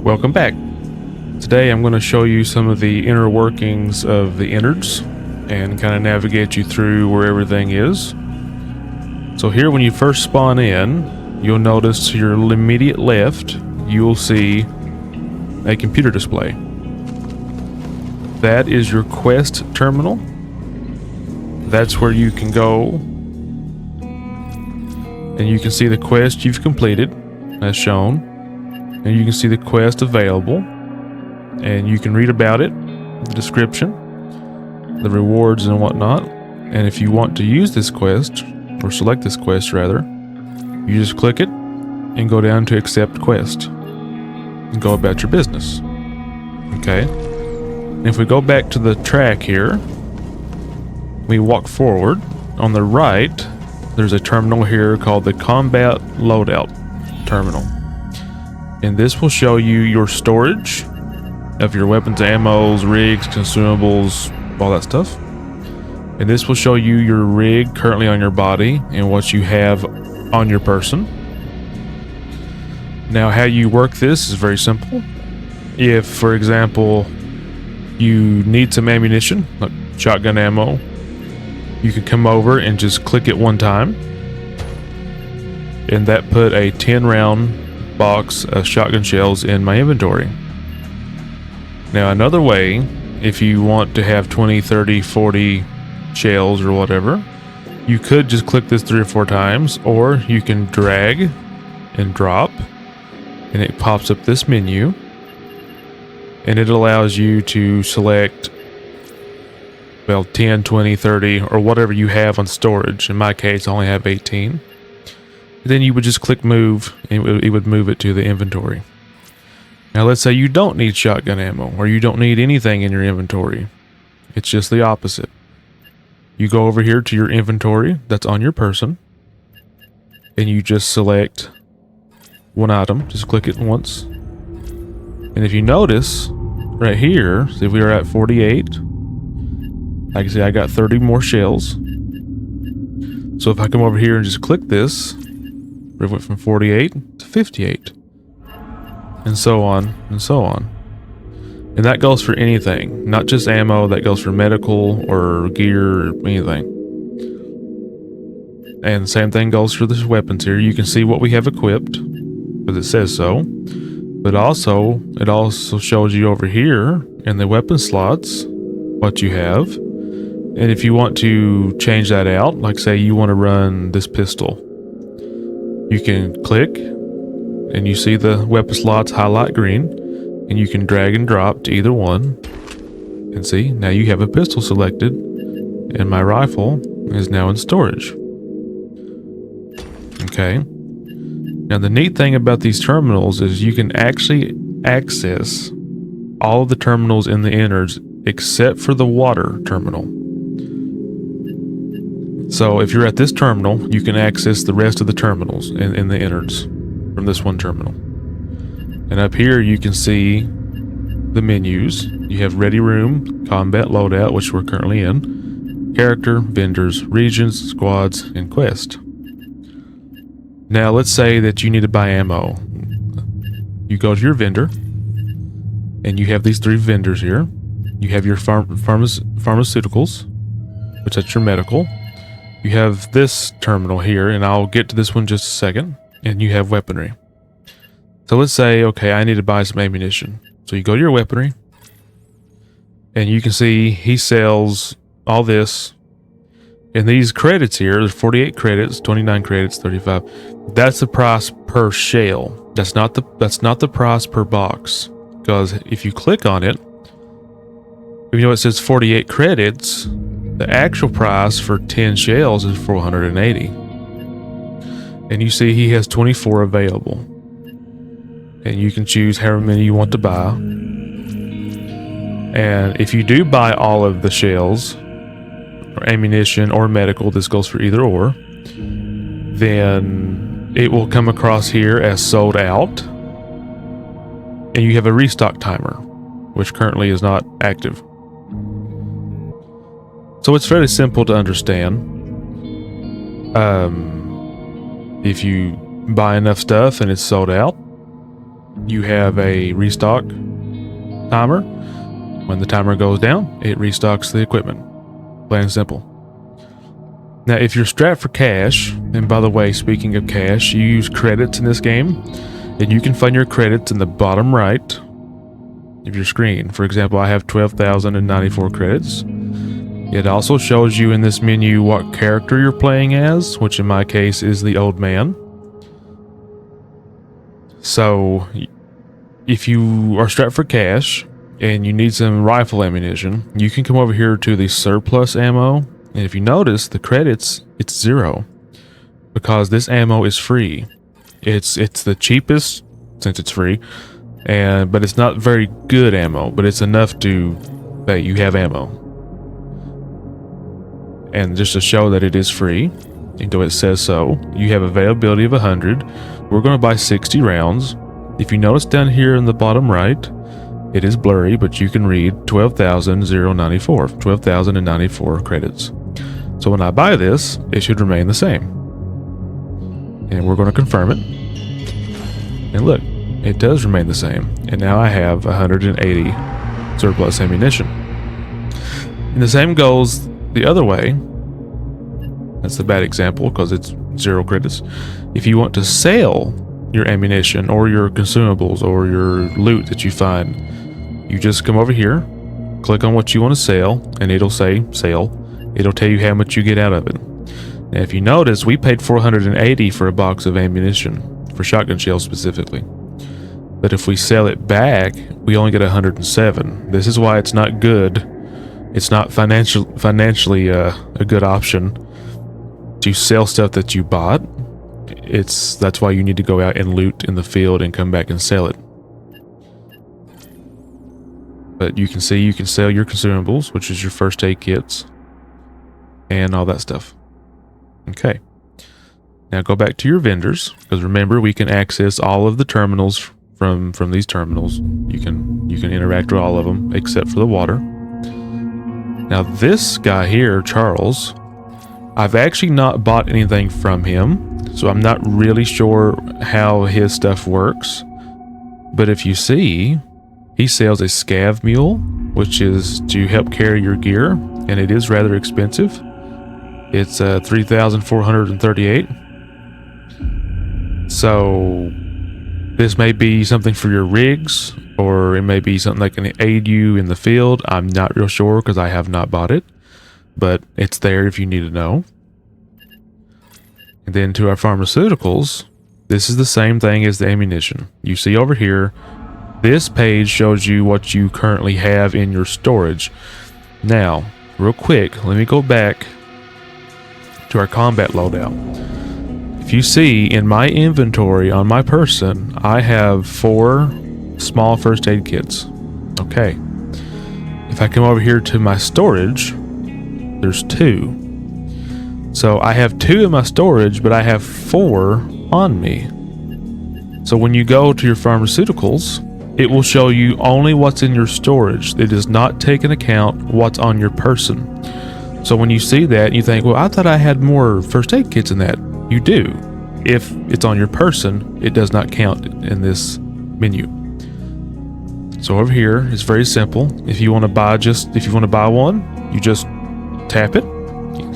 Welcome back. Today I'm going to show you some of the inner workings of the Innards and kind of navigate you through where everything is. So here when you first spawn in, you'll notice to your immediate left, you will see a computer display. That is your quest terminal. That's where you can go and you can see the quest you've completed as shown. And you can see the quest available, and you can read about it, the description, the rewards and whatnot. And if you want to use this quest, or select this quest rather, you just click it and go down to accept quest and go about your business. Okay. And if we go back to the track here, we walk forward. On the right, there's a terminal here called the combat loadout terminal. And this will show you your storage of your weapons, ammos, rigs, consumables, all that stuff. And this will show you your rig currently on your body and what you have on your person. Now, how you work this is very simple. If, for example, you need some ammunition, like shotgun ammo, you can come over and just click it one time. And that put a 10-round box of shotgun shells in my inventory. Now another way, if you want to have 20, 30, 40 shells or whatever, you could just click this 3 or 4 times, or you can drag and drop and it pops up this menu and it allows you to select 10, 20, 30 or whatever you have on storage. In my case I only have 18. Then you would just click move and it would move it to the inventory. Now let's say you don't need shotgun ammo or you don't need anything in your inventory. It's just the opposite. You go over here to your inventory that's on your person and you just select one item. Just click it once. And if you notice right here, see we are at 48. I can see I got 30 more shells. So if I come over here and just click this, it went from 48 to 58 and so on and so on. And that goes for anything, not just ammo. That goes for medical or gear or anything. And the same thing goes for this weapons here. You can see what we have equipped because it says so, but also it also shows you over here in the weapon slots what you have. And if you want to change that out, like say you want to run this pistol, you can click and you see the weapon slots highlight green and you can drag and drop to either one and see now you have a pistol selected and my rifle is now in storage. Okay. Now the neat thing about these terminals is you can actually access all of the terminals in the Innards except for the water terminal. So if you're at this terminal, you can access the rest of the terminals in the Innards from this one terminal. And up here you can see the menus. You have Ready Room, Combat Loadout, which we're currently in, Character, Vendors, Regions, Squads, and Quest. Now let's say that you need to buy ammo. You go to your vendor, and you have these 3 vendors here. You have your pharmaceuticals, which that's your medical. You have this terminal here, and I'll get to this one in just a second, and you have weaponry. So let's say, okay, I need to buy some ammunition. So you go to your weaponry, and you can see he sells all this. And these credits here, there's 48 credits, 29 credits, 35. That's the price per shell. That's not the price per box. Because if you click on it, you know it says 48 credits. The actual price for 10 shells is 480. And you see he has 24 available. And you can choose however many you want to buy. And if you do buy all of the shells, or ammunition or medical, this goes for either or, then it will come across here as sold out. And you have a restock timer, which currently is not active. So it's fairly simple to understand. If you buy enough stuff and it's sold out, you have a restock timer. When the timer goes down, it restocks the equipment. Plain and simple. Now, if you're strapped for cash, and by the way, speaking of cash, you use credits in this game, and you can find your credits in the bottom right of your screen. For example, I have 12,094 credits. It also shows you in this menu what character you're playing as, which in my case is the old man. So, if you are strapped for cash and you need some rifle ammunition, you can come over here to the surplus ammo, and if you notice the credits, it's 0 because this ammo is free. It's the cheapest since it's free, but it's not very good ammo, but it's enough that you have ammo. And just to show that it is free, even though it says so, you have availability of 100. We're going to buy 60 rounds. If you notice down here in the bottom right, it is blurry, but you can read 12,094, 12,094 credits. So when I buy this, it should remain the same. And we're going to confirm it. And look, it does remain the same. And now I have 180 surplus ammunition. And the same goes the other way. That's the bad example because it's 0 credits. If you want to sell your ammunition or your consumables or your loot that you find, you just come over here, click on what you want to sell, and it'll say sale. It'll tell you how much you get out of it. Now, if you notice, we paid 480 for a box of ammunition, for shotgun shells specifically. But if we sell it back, we only get 107. This is why it's not good. It's not financially a good option to sell stuff that you bought. That's why you need to go out and loot in the field and come back and sell it. But you can see you can sell your consumables, which is your first aid kits and all that stuff. Okay. Now go back to your vendors, because remember we can access all of the terminals from these terminals. You can interact with all of them except for the water. Now this guy here, Charles, I've actually not bought anything from him, so I'm not really sure how his stuff works. But if you see, he sells a scav mule, which is to help carry your gear, and it is rather expensive. It's 3,438. So this may be something for your rigs, or it may be something that can aid you in the field. I'm not real sure because I have not bought it, but it's there if you need to know. And then to our pharmaceuticals, this is the same thing as the ammunition. You see over here, this page shows you what you currently have in your storage. Now, real quick, let me go back to our combat loadout. If you see in my inventory on my person, I have 4 small first aid kits. Okay. If I come over here to my storage, there's 2. So I have 2 in my storage, but I have 4 on me. So when you go to your pharmaceuticals, it will show you only what's in your storage. It does not take into account what's on your person. So when you see that, you think, well, I thought I had more first aid kits in that. You do. If it's on your person, it does not count in this menu. So over here, it's very simple. If you want to buy one, you just tap it,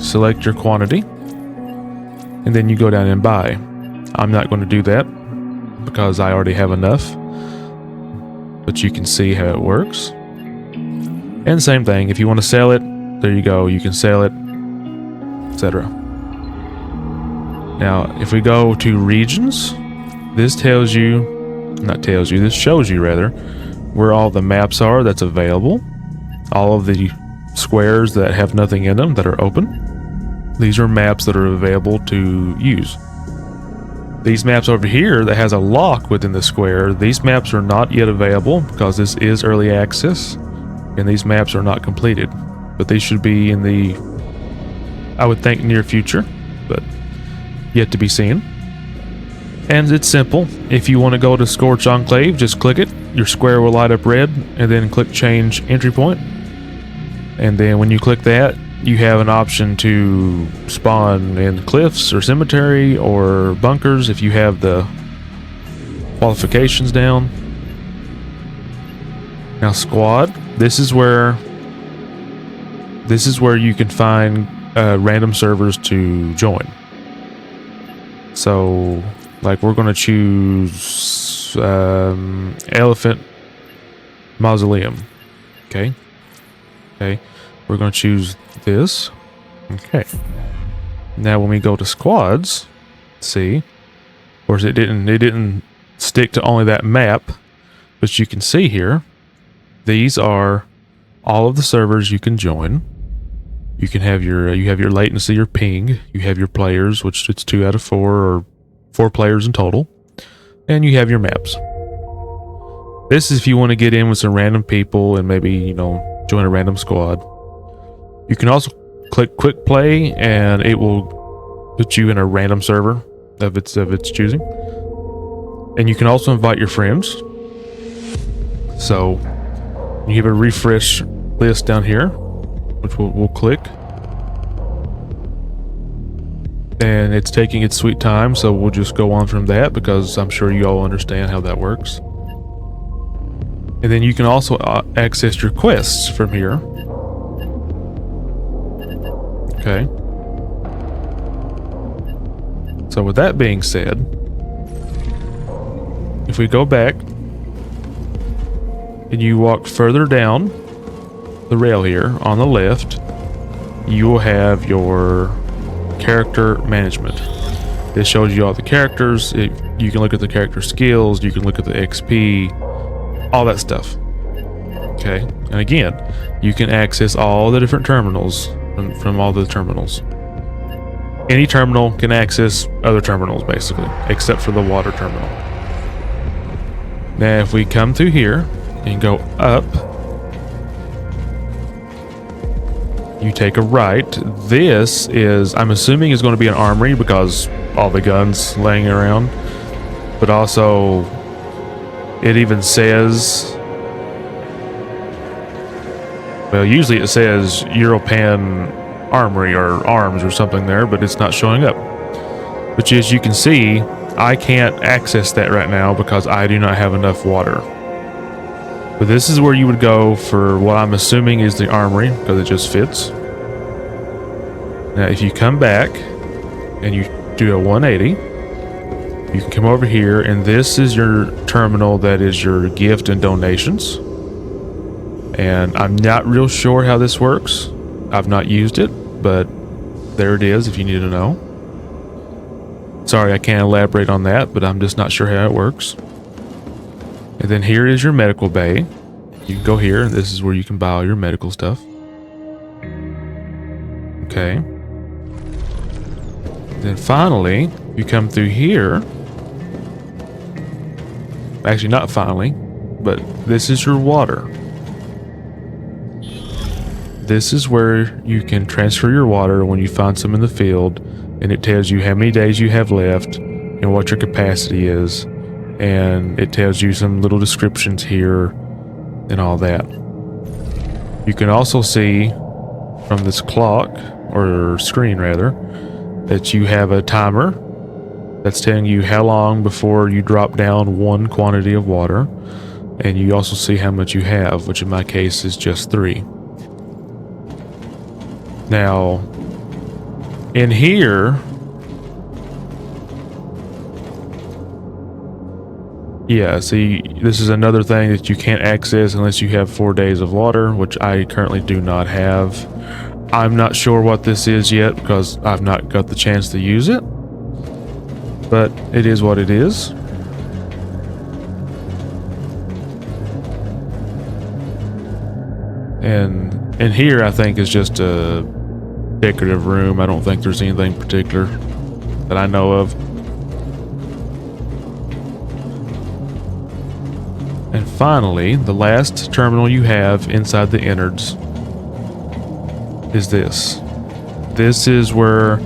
select your quantity, and then you go down and buy. I'm not going to do that because I already have enough, but you can see how it works. And same thing, if you want to sell it, there you go, you can sell it, etc. Now, if we go to regions, this shows you rather, where all the maps are that's available, all of the squares that have nothing in them that are open. These are maps that are available to use. These maps over here that has a lock within the square, these maps are not yet available because this is early access and these maps are not completed. But they should be in the, I would think, near future, but yet to be seen. And it's simple. If you want to go to Scorch Enclave, just click it. Your square will light up red, and then click Change Entry Point. And then when you click that, you have an option to spawn in cliffs or cemetery or bunkers if you have the qualifications down. Now squad, this is where you can find random servers to join. So like we're going to choose Elephant Mausoleum. Okay, we're going to choose this. Okay, now when we go to squads, see, of course it didn't stick to only that map, but you can see here these are all of the servers you can join. You can have your latency, your ping, you have your players, which it's 2 out of 4 or 4 players in total, and you have your maps. This is if you want to get in with some random people and maybe, you know, join a random squad. You can also click quick play and it will put you in a random server of its choosing. And you can also invite your friends. So you have a refresh list down here, which we'll click. And it's taking its sweet time, so we'll just go on from that because I'm sure you all understand how that works. And then you can also access your quests from here. Okay. So with that being said, if we go back and you walk further down the rail here on the left, you will have your character management. This shows you all the characters. You can look at the character skills, you can look at the XP, all that stuff. Okay, and again, you can access all the different terminals from all the terminals. Any terminal can access other terminals basically, except for the water terminal. Now if we come through here and go up, you take a right. This is, I'm assuming, is going to be an armory because all the guns laying around, but also it even says, well, usually it says European Armory or Arms or something there, but it's not showing up. Which, as you can see, I can't access that right now because I do not have enough water. But this is where you would go for what I'm assuming is the armory, because it just fits. Now, if you come back and you do a 180, you can come over here, and this is your terminal that is your gift and donations. And I'm not real sure how this works. I've not used it, but there it is if you need to know. Sorry, I can't elaborate on that, but I'm just not sure how it works. And then here is your medical bay. You can go here, and this is where you can buy all your medical stuff. Okay. Then finally, you come through here. Actually, not finally, but this is your water. This is where you can transfer your water when you find some in the field, and it tells you how many days you have left and what your capacity is, and it tells you some little descriptions here and all that. You can also see from this clock, or screen rather, that you have a timer that's telling you how long before you drop down one quantity of water, and you also see how much you have, which in my case is just 3. Now, in here, yeah, see, this is another thing that you can't access unless you have 4 days of water, which I currently do not have. I'm not sure what this is yet because I've not got the chance to use it, but it is what it is. And in here, I think is just a decorative room. I don't think there's anything particular that I know of. And finally, the last terminal you have inside the innards is this. This is where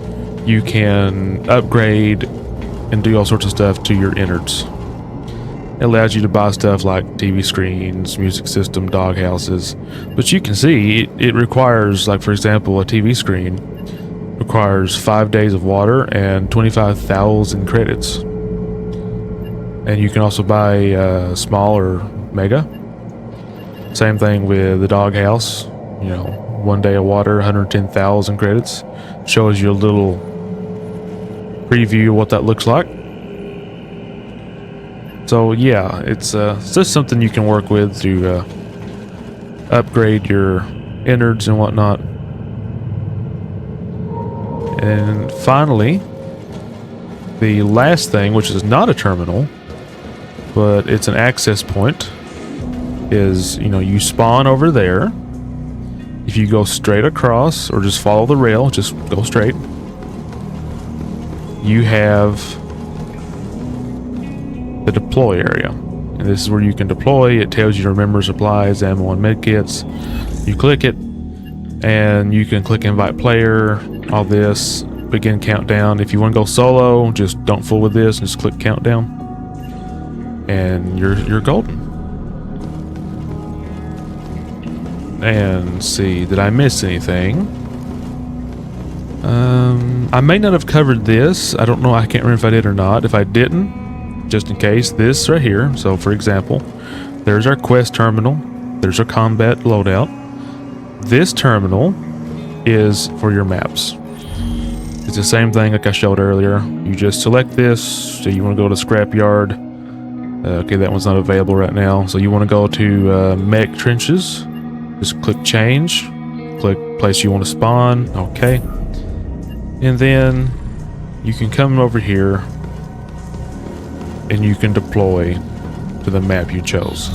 you can upgrade and do all sorts of stuff to your innards. It allows you to buy stuff like TV screens, music system, dog houses. But you can see it requires, like for example, a TV screen requires 5 days of water and 25,000 credits. And you can also buy small or mega. Same thing with the doghouse. You know, 1 day of water, 110,000 credits. Shows you a little preview of what that looks like. So yeah, it's just something you can work with to upgrade your innards and whatnot. And finally, the last thing, which is not a terminal, but it's an access point, is, you know, you spawn over there. If you go straight across or just follow the rail, just go straight, you have the deploy area. And this is where you can deploy. It tells you to remember supplies, ammo, and medkits. You click it, and you can click invite player, all this, begin countdown. If you want to go solo, just don't fool with this and just click countdown. And you're golden. And see, did I miss anything? I may not have covered this. I don't know. I can't remember if I did or not. If I didn't, just in case, this right here. So for example, there's our quest terminal. There's our combat loadout. This terminal is for your maps. It's the same thing like I showed earlier. You just select this. So you want to go to scrapyard. Okay, that one's not available right now. So you want to go to mech trenches. Just click change. Click place you want to spawn. Okay. And then you can come over here and you can deploy to the map you chose.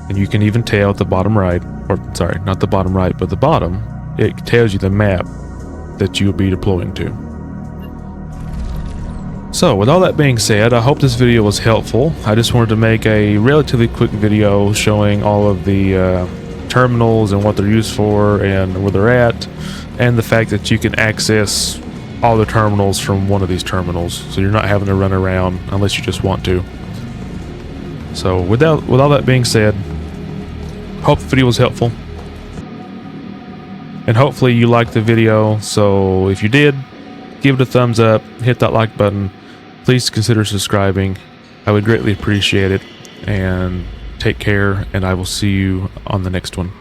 And you can even tell at the bottom right, or sorry, not the bottom right, but the bottom, it tells you the map that you'll be deploying to. So with all that being said, I hope this video was helpful. I just wanted to make a relatively quick video showing all of the terminals and what they're used for and where they're at, and the fact that you can access all the terminals from one of these terminals, so you're not having to run around unless you just want to. So with all that being said, hope the video was helpful, and hopefully you liked the video. So if you did, give it a thumbs up, hit that like button, please consider subscribing. I would greatly appreciate it, and take care, and I will see you on the next one.